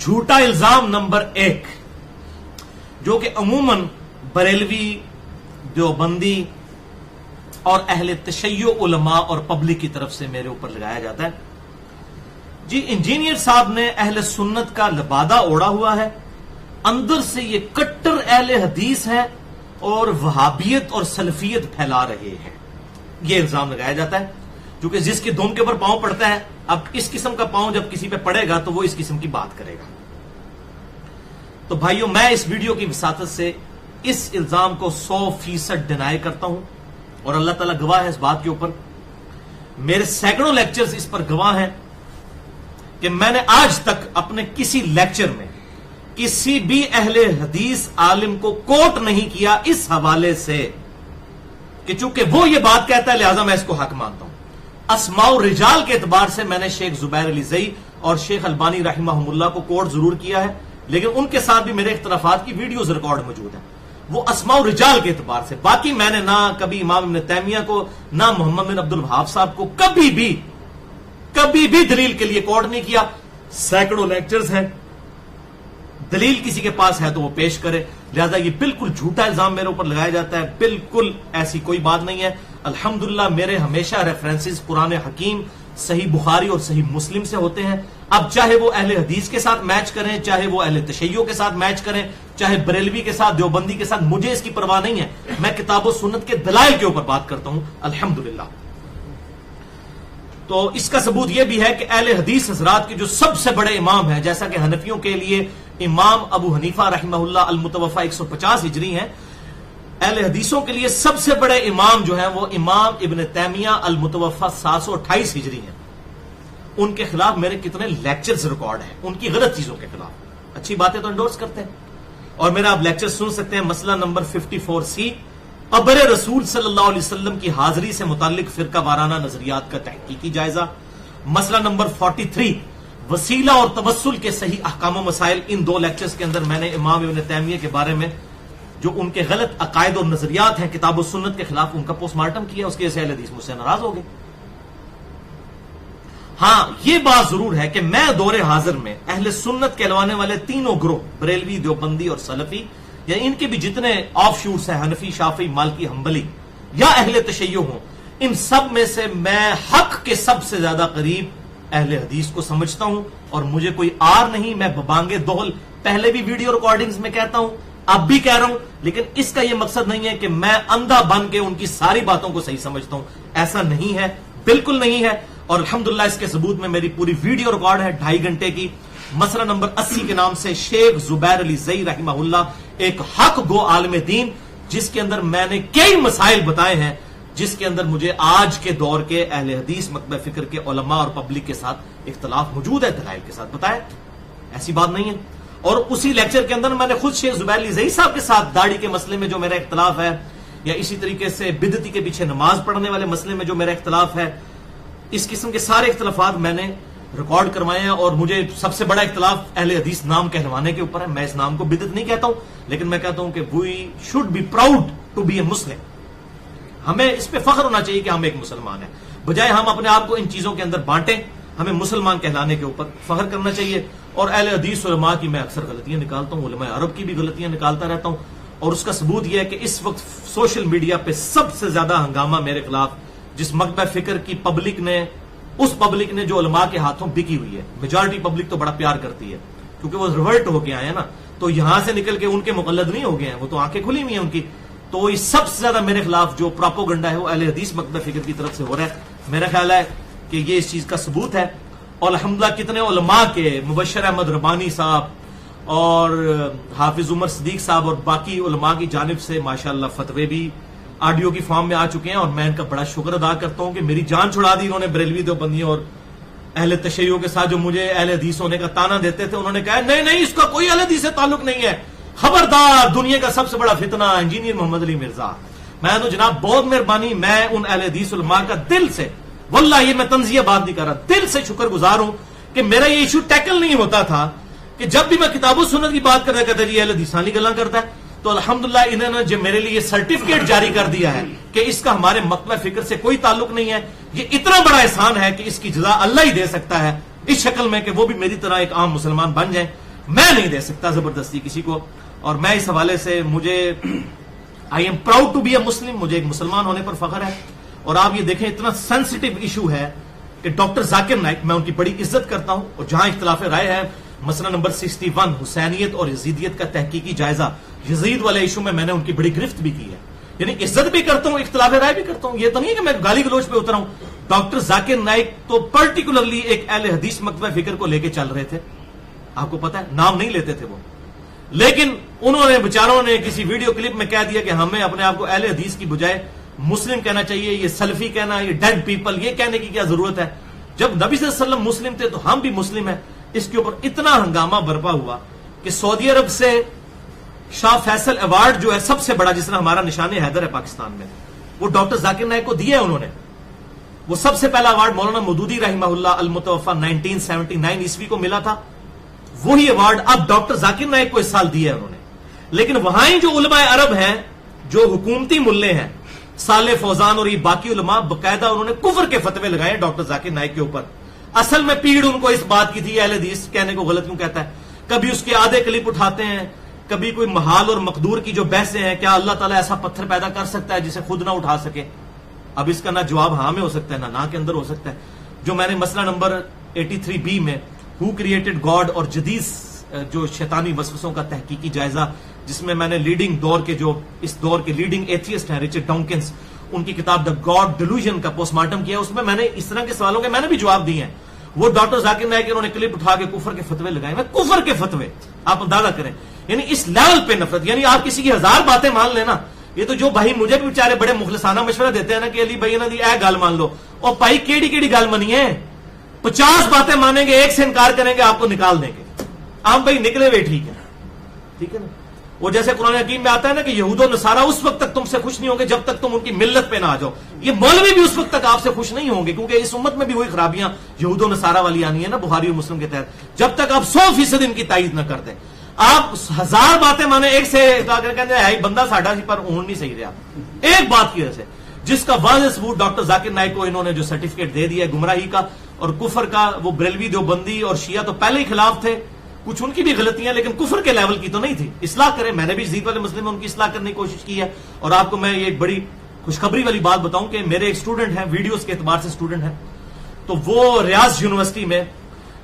جھوٹا الزام نمبر 1 جو کہ عموماً بریلوی، دیوبندی اور اہل تشیع علماء اور پبلک کی طرف سے میرے اوپر لگایا جاتا ہے، جی انجینئر صاحب نے اہل سنت کا لبادہ اوڑا ہوا ہے، اندر سے یہ کٹر اہل حدیث ہے اور وہابیت اور سلفیت پھیلا رہے ہیں، یہ الزام لگایا جاتا ہے، کیونکہ جس کی دم کے اوپر پاؤں پڑتا ہے، اب اس قسم کا پاؤں جب کسی پہ پڑے گا تو وہ اس قسم کی بات کرے گا۔ تو بھائیوں، میں اس ویڈیو کی وساطت سے اس الزام کو 100% ڈینائی کرتا ہوں، اور اللہ تعالیٰ گواہ ہے اس بات کے اوپر، میرے سینکڑوں لیکچرز اس پر گواہ ہیں کہ میں نے آج تک اپنے کسی لیکچر میں کسی بھی اہل حدیث عالم کو کوٹ نہیں کیا اس حوالے سے کہ چونکہ وہ یہ بات کہتا ہے لہذا میں اس کو حق مانتا ہوں۔ اسماء الرجال کے اعتبار سے میں نے شیخ زبیر علی زئی اور شیخ البانی رحمہم اللہ کو کوٹ ضرور کیا ہے، لیکن ان کے ساتھ بھی میرے اختلافات کی ویڈیوز ریکارڈ موجود ہیں، وہ اسماء الرجال کے اعتبار سے۔ باقی میں نے نہ کبھی امام ابن تیمیہ کو، نہ محمد بن عبد الوہاب صاحب کو کبھی بھی دلیل کے لیے کوٹ نہیں کیا۔ سینکڑوں لیکچرز ہیں، دلیل کسی کے پاس ہے تو وہ پیش کرے، لہذا یہ بالکل جھوٹا الزام میرے اوپر لگایا جاتا ہے، بالکل ایسی کوئی بات نہیں ہے۔ الحمدللہ میرے ہمیشہ ریفرنسز قرآن حکیم، صحیح بخاری اور صحیح مسلم سے ہوتے ہیں، اب چاہے وہ اہل حدیث کے ساتھ میچ کریں، چاہے وہ اہل تشیع کے ساتھ میچ کریں، چاہے بریلوی کے ساتھ، دیوبندی کے ساتھ، مجھے اس کی پرواہ نہیں ہے، میں کتاب و سنت کے دلائل کے اوپر بات کرتا ہوں الحمدللہ۔ تو اس کا ثبوت یہ بھی ہے کہ اہل حدیث حضرات کے جو سب سے بڑے امام ہیں، جیسا کہ حنفیوں کے لیے امام ابو حنیفہ رحمہ اللہ المتوفی 150 ہجری ہیں، اہل حدیثوں کے لیے سب سے بڑے امام جو ہیں وہ امام ابن تیمیہ المتوفی 728 ہجری ہیں۔ ان کے خلاف میرے کتنے لیکچرز ریکارڈ ہیں، ان کی غلط چیزوں کے خلاف، اچھی باتیں تو انڈورس کرتے ہیں، اور میرا آپ لیکچر سن سکتے ہیں۔ مسئلہ نمبر 54C، قبر رسول صلی اللہ علیہ وسلم کی حاضری سے متعلق فرقہ وارانہ نظریات کا تحقیقی جائزہ۔ مسئلہ نمبر 43، وسیلہ اور توسل کے صحیح احکام و مسائل۔ ان دو لیکچرز کے اندر میں نے امام ابن تیمیہ کے بارے میں جو ان کے غلط عقائد اور نظریات ہیں کتاب و سنت کے خلاف، ان کا پوسٹ مارٹم کیا، اس کی وجہ سے اہل حدیث مجھ سے ناراض ہو گئے۔ ہاں یہ بات ضرور ہے کہ میں دور حاضر میں اہل سنت کہلوانے والے تینوں گروہ، بریلوی، دیوبندی اور سلفی، یا ان کے بھی جتنے آف شوٹس ہیں، حنفی، شافعی، مالکی، حنبلی یا اہل تشیع ہوں، ان سب میں سے میں حق کے سب سے زیادہ قریب اہل حدیث کو سمجھتا ہوں، اور مجھے کوئی آر نہیں، میں ببانگے دوہل پہلے بھی ویڈیو ریکارڈنگز میں کہتا ہوں، اب بھی کہہ رہا ہوں، لیکن اس کا یہ مقصد نہیں ہے کہ میں اندھا بن کے ان کی ساری باتوں کو صحیح سمجھتا ہوں، ایسا نہیں ہے، بالکل نہیں ہے۔ اور الحمدللہ اس کے ثبوت میں میری پوری ویڈیو ریکارڈ ہے 2.5 گھنٹے کی، مسئلہ نمبر 80 کے نام سے شیخ زبیر علی زئی رحمہ اللہ ایک حق گو عالم دین، جس کے اندر میں نے کئی مسائل بتائے ہیں، جس کے اندر مجھے آج کے دور کے اہل حدیث مکتبہ فکر کے علماء اور پبلک کے ساتھ اختلاف موجود ہے، دلائل کے ساتھ بتایا، ایسی بات نہیں ہے۔ اور اسی لیکچر کے اندر میں نے خود شیخ زبیر علی زئی صاحب کے ساتھ داڑھی کے مسئلے میں جو میرا اختلاف ہے، یا اسی طریقے سے بدعتی کے پیچھے نماز پڑھنے والے مسئلے میں جو میرا اختلاف ہے، اس قسم کے سارے اختلافات میں نے ریکارڈ کروائے ہیں، اور مجھے سب سے بڑا اختلاف اہل حدیث نام کہلوانے کے اوپر ہے۔ میں اس نام کو بدعت نہیں کہتا ہوں، لیکن میں کہتا ہوں کہ we should be proud to be a Muslim, ہمیں اس پہ فخر ہونا چاہیے کہ ہم ایک مسلمان ہیں، بجائے ہم اپنے آپ کو ان چیزوں کے اندر بانٹیں، ہمیں مسلمان کہلانے کے اوپر فخر کرنا چاہیے۔ اور اہل حدیث علماء کی میں اکثر غلطیاں نکالتا ہوں، علماء عرب کی بھی غلطیاں نکالتا رہتا ہوں، اور اس کا ثبوت یہ ہے کہ اس وقت سوشل میڈیا پہ سب سے زیادہ ہنگامہ میرے خلاف جس مکتبہ فکر کی پبلک نے، اس پبلک نے جو علماء کے ہاتھوں بکی ہوئی ہے، میجارٹی پبلک تو بڑا پیار کرتی ہے کیونکہ وہ ریورٹ ہو کے آئے ہیں نا، تو یہاں سے نکل کے ان کے مقلد نہیں ہو گئے ہیں، وہ تو آنکھیں کھلی ہوئی ہیں ان کی، تو یہ سب سے زیادہ میرے خلاف جو پراپوگنڈا ہے وہ اہل حدیث مکتبہ فکر کی طرف سے ہو رہا ہے۔ میرا خیال ہے کہ یہ اس چیز کا ثبوت ہے، اور الحمدللہ کتنے علماء کے، مبشر احمد ربانی صاحب اور حافظ عمر صدیق صاحب اور باقی علماء کی جانب سے ماشاءاللہ فتوے بھی آڈیو کی فارم میں آ چکے ہیں، اور میں ان کا بڑا شکر ادا کرتا ہوں کہ میری جان چھڑا دی انہوں نے۔ بریلوی دیوبندی اور اہل تشیع کے ساتھ جو مجھے اہل حدیث ہونے کا تانا دیتے تھے، انہوں نے کہا نہیں اس کا کوئی اہل حدیث سے تعلق نہیں ہے، خبردار، دنیا کا سب سے بڑا فتنہ انجینئر محمد علی مرزا۔ میں تو جناب بہت مہربانی، میں ان اہل حدیث علماء کا دل سے، واللہ یہ میں تنزیہ بات نہیں کر رہا، دل سے شکر گزار ہوں کہ میرا یہ ایشو ٹیکل نہیں ہوتا تھا کہ جب بھی میں کتاب و سنت کی بات کرتا کہتا جی اہل حدیثانی گلاں کرتا ہے، تو الحمدللہ انہوں نے جو میرے لیے سرٹیفکیٹ جاری کر دیا ہے کہ اس کا ہمارے مکتبہ فکر سے کوئی تعلق نہیں ہے، یہ اتنا بڑا احسان ہے کہ اس کی جزا اللہ ہی دے سکتا ہے، اس شکل میں کہ وہ بھی میری طرح ایک عام مسلمان بن جائیں۔ میں نہیں دے سکتا زبردستی کسی کو. اور میں اس حوالے سے مجھے I am proud to be a Muslim, مجھے ایک مسلمان ہونے پر فخر ہے. اور آپ یہ دیکھیں اتنا سینسٹیو ایشو ہے کہ ڈاکٹر ذاکر نائک, میں ان کی بڑی عزت کرتا ہوں, اور جہاں اختلاف رائے ہے مسئلہ نمبر 61 حسینیت اور یزیدیت کا تحقیقی جائزہ, یزید والے ایشو میں نے ان کی بڑی گرفت بھی کی ہے. یعنی عزت بھی کرتا ہوں, اختلاف رائے بھی کرتا ہوں, یہ تو نہیں ہے کہ میں گالی گلوچ پہ اترا ہوں. ڈاکٹر ذاکر نائک تو پرٹیکولرلی ایک اہل حدیث مکتبہ فکر کو لے کے چل رہے تھے, آپ کو پتا ہے, نام نہیں لیتے تھے وہ, لیکن انہوں نے بیچاروں نے کسی ویڈیو کلپ میں کہہ دیا کہ ہمیں اپنے آپ کو اہل حدیث کی بجائے مسلم کہنا چاہیے, یہ سلفی کہنا, یہ ڈیڈ پیپل, یہ کہنے کی کیا ضرورت ہے, جب نبی صلی اللہ علیہ وسلم مسلم تھے تو ہم بھی مسلم ہیں. اس کے اوپر اتنا ہنگامہ برپا ہوا کہ سعودی عرب سے شاہ فیصل ایوارڈ جو ہے سب سے بڑا, جس طرح ہمارا نشان حیدر ہے پاکستان میں, وہ ڈاکٹر ذاکر نائک کو دیا ہے انہوں نے. وہ سب سے پہلا ایوارڈ مولانا مودودی رحمہ اللہ المتوفا 1979 عیسوی کو ملا تھا. وہی ایوارڈ اب ڈاکٹر ذاکر نائک کو اس سال دیا ہے انہوں نے. لیکن وہاں ہی جو علماء عرب ہیں, جو حکومتی ملے ہیں, صالح فوزان اور یہ باقی علماء, باقاعدہ انہوں نے کفر کے فتوے لگائے ڈاکٹر ذاکر نائک کے اوپر. اصل میں پیڑ ان کو اس بات کی تھی, اہل حدیث کہنے کو غلط کیوں کہتا ہے. کبھی اس کے آدھے کلپ اٹھاتے ہیں, کبھی کوئی محال اور مقدور کی جو بحثیں ہیں, کیا اللہ تعالیٰ ایسا پتھر پیدا کر سکتا ہے جسے خود نہ اٹھا سکے. اب اس کا نہ جواب ہاں میں ہو سکتا ہے نہ کے اندر ہو سکتا ہے. جو میں نے مسئلہ نمبر 83B میں ہو کریٹڈ گاڈ اور جدید جو شیطانی وسوسوں کا تحقیقی جائزہ, جس میں نے لیڈنگ دور کے, جو اس دور کے لیڈنگ ایتھیسٹ ہیں رچرڈ ڈاؤکنس, ان کی کتاب دا گاڈ ڈیلوژن کا پوسٹ مارٹم کیا, اس میں نے اس طرح کے سوالوں کے میں نے بھی جواب دیے ہیں. وہ ڈاکٹر ذاکر نائک انہوں نے کلپ اٹھا کے کفر کے فتوے لگائے. میں کفر کے فتوے, آپ اندازہ کریں, یعنی اس لیول پہ نفرت. یعنی آپ کسی کی 1000 باتیں مان لینا, یہ تو جو بھائی مجھے بھی بیچارے بڑے مخلصانہ مشورہ دیتے ہیں نا کہ علی بھائی نے دی اے گل مان لو, اور بھائی کیڑی گل منی ہے, 50 باتیں مانیں گے, ایک سے انکار کریں گے, آپ کو نکال دیں گے. آپ بھائی نکلے ہوئے ٹھیک ہے نا. وہ جیسے قرآن حکیم میں آتا ہے نا کہ یہود و نصارہ اس وقت تک تم سے خوش نہیں ہوں گے جب تک تم ان کی ملت پہ نہ آ جاؤ. یہ مولوی بھی اس وقت تک آپ سے خوش نہیں ہوں گے, کیونکہ اس امت میں بھی وہی خرابیاں یہود و نصارہ والی آنی ہے نا بخاری اور مسلم کے تحت, جب تک آپ 100% ان کی تائید نہ کر دیں. آپ 1000 باتیں مانے, ایک سے کہتے بندہ ساڈا سی پر اون نہیں صحیح رہا ایک بات کی وجہ سے, جس کا واضح ثبوت ڈاکٹر ذاکر نائک کو انہوں نے جو سرٹیفکیٹ دے دیا ہے گمراہی کا اور کفر کا. وہ بریلوی دیوبندی اور شیعہ تو پہلے ہی خلاف تھے, کچھ ان کی بھی غلطیاں, لیکن کفر کے لیول کی تو نہیں تھی. اصلاح کریں, میں نے بھی یزید والے مسلم میں ان کی اصلاح کرنے کی کوشش کی ہے. اور آپ کو میں یہ ایک بڑی خوشخبری والی بات بتاؤں کہ میرے ایک اسٹوڈنٹ ہیں, ویڈیوز کے اعتبار سے اسٹوڈنٹ ہیں, تو وہ ریاض یونیورسٹی میں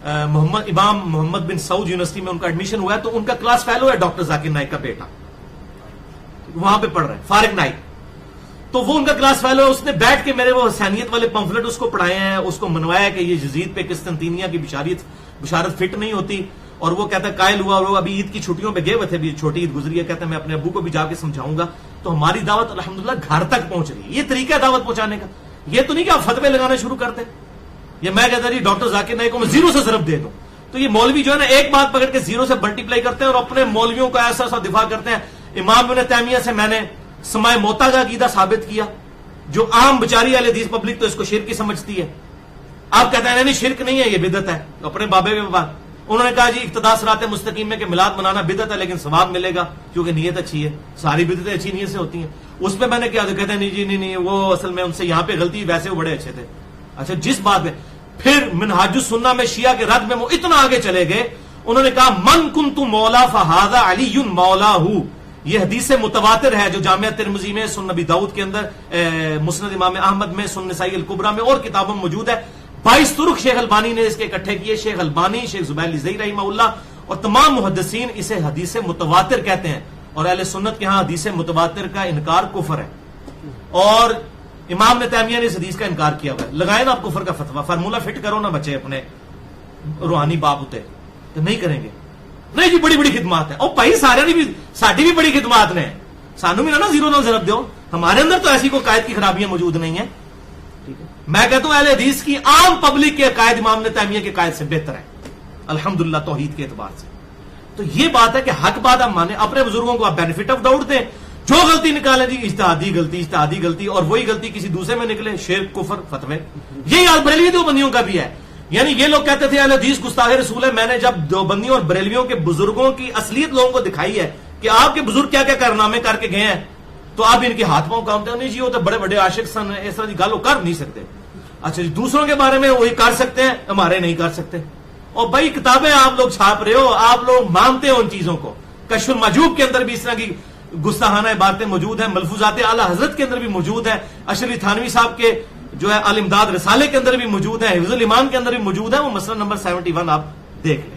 امام محمد بن سعود یونیورسٹی میں ان کا ایڈمیشن ہوا ہے, تو ان کا کلاس فیلو ہے ڈاکٹر ذاکر نائک کا بیٹا, وہاں پہ پڑھ رہے ہیں, فارغ نائک. تو وہ ان کا کلاس فیلو ہے, اس نے بیٹھ کے میرے وہ حسینیت والے پمفلٹ اس کو پڑھائے ہیں, اس کو منوایا کہ یہ یزید پہ قسطنطینیہ کی بشارت فٹ نہیں ہوتی. اور وہ کہتا ہے قائل ہوا, وہ ابھی عید کی چھٹیوں پہ گئے ہوئے تھے, چھوٹی عید گزری ہے, کہتا ہے میں اپنے ابو کو بھی جا کے سمجھاؤں گا. تو ہماری دعوت الحمدللہ گھر تک پہنچ رہی ہے. یہ طریقہ ہے دعوت پہنچانے کا, یہ تو نہیں کہ آپ فتوے لگانا شروع کرتے. یہ میں کہتا جی ڈاکٹر ذاکر نائک کو میں 0 سے ضرب دے دوں, تو یہ مولوی جو ہے نا ایک بات پکڑ کے 0 سے ملٹیپلائی کرتے ہیں اور اپنے مولویوں کا ایسا ایسا دفاع کرتے ہیں. امام ابن تیمیہ سے میں نے سماع موتا کا عقیدہ ثابت کیا, جو عام بچاری اہل حدیث پبلک تو اس کو شرک ہی سمجھتی ہے. آپ کہتے ہیں نہیں شرک نہیں ہے, یہ بدعت ہے, اپنے بابے میں بات. انہوں نے کہا جی اقتداء صراط مستقیم میں کہ میلاد منانا بدعت ہے لیکن ثواب ملے گا کیونکہ نیت اچھی ہے. ساری بدعتیں اچھی نیت سے ہوتی ہیں. اس پہ میں نے کیا کہتے ہیں نہیں جی نہیں, وہ اصل میں ان سے یہاں پہ غلطی, ویسے وہ بڑے اچھے تھے. اچھا جس بات میں پھر منہاج السنہ میں شیعہ کے رد میں وہ اتنا آگے چلے گئے, انہوں نے کہا من کنت مولا فہذا علی مولا, یہ حدیث متواتر ہے جو جامعہ ترمذی میں, سنن نبی داؤد کے اندر, مسند امام احمد میں, سنن نسائی الکبریٰ میں اور کتابوں میں موجود ہے. 22 طرق شیخ البانی نے اس کے اکٹھے کیے. شیخ البانی, شیخ زبیر الزئی رحمہ اللہ اور تمام محدثین اسے حدیث متواتر کہتے ہیں, اور اہل سنت کے ہاں حدیث متواتر کا انکار کفر ہے. اور امام نے تیمیہ نے اس حدیث کا انکار کیا ہوا ہے. لگائے نا آپ کفر کا فتویٰ, فارمولہ فٹ کرو نا بچے اپنے روحانی باپ ہوتے, تو نہیں کریں گے. نہیں جی بڑی بڑی خدمات ہے, اور بھائی سارے بھی ساری بھی بڑی خدمات نے, سانو بھی نا 0 ضرب دو. ہمارے اندر تو ایسی کوئی قائد کی خرابیاں موجود نہیں ہیں. میں کہتا ہوں اہل حدیث کی عام پبلک کے عقائد امام نے تیمیہ کے قائد سے بہتر ہے الحمدللہ توحید کے اعتبار سے. تو یہ بات ہے کہ حق بات آپ مانیں, اپنے بزرگوں کو آپ بینیفٹ آف ڈاؤٹ دیں, جو غلطی نکالیں جی اجتہادی غلطی, اور وہی غلطی کسی دوسرے میں نکلے, شرک کفر فتوے. یہی آج بریلوی دیوبندیوں کا بھی ہے. یعنی یہ لوگ کہتے تھے اہل حدیث گستاخ رسول ہے. میں نے جب دیوبندیوں اور بریلویوں کے بزرگوں کی اصلیت لوگوں کو دکھائی ہے کہ آپ کے بزرگ کیا کیا کارنامے کر کے گئے ہیں, تو آپ ان کے ہاتھ پاؤں کامتے ہیں, نہیں جی وہ تو بڑے بڑے عاشق سن, اس طرح کی گل وہ کر نہیں سکتے. اچھا جی دوسروں کے بارے میں وہی کر سکتے ہیں, ہمارے نہیں کر سکتے. اور بھائی کتابیں آپ لوگ چھاپ رہے ہو, آپ لوگ مانتے ہو ان چیزوں کو. کشف المحجوب کے اندر بھی اس طرح کی گستاخانہ باتیں موجود ہیں, ملفوظات اعلی حضرت کے اندر بھی موجود ہے, اشرفی تھانوی صاحب کے جو ہے الامداد رسالے کے اندر بھی موجود ہے, حفظ الایمان کے اندر بھی موجود ہے. وہ مسئلہ نمبر 71 آپ دیکھ لیں.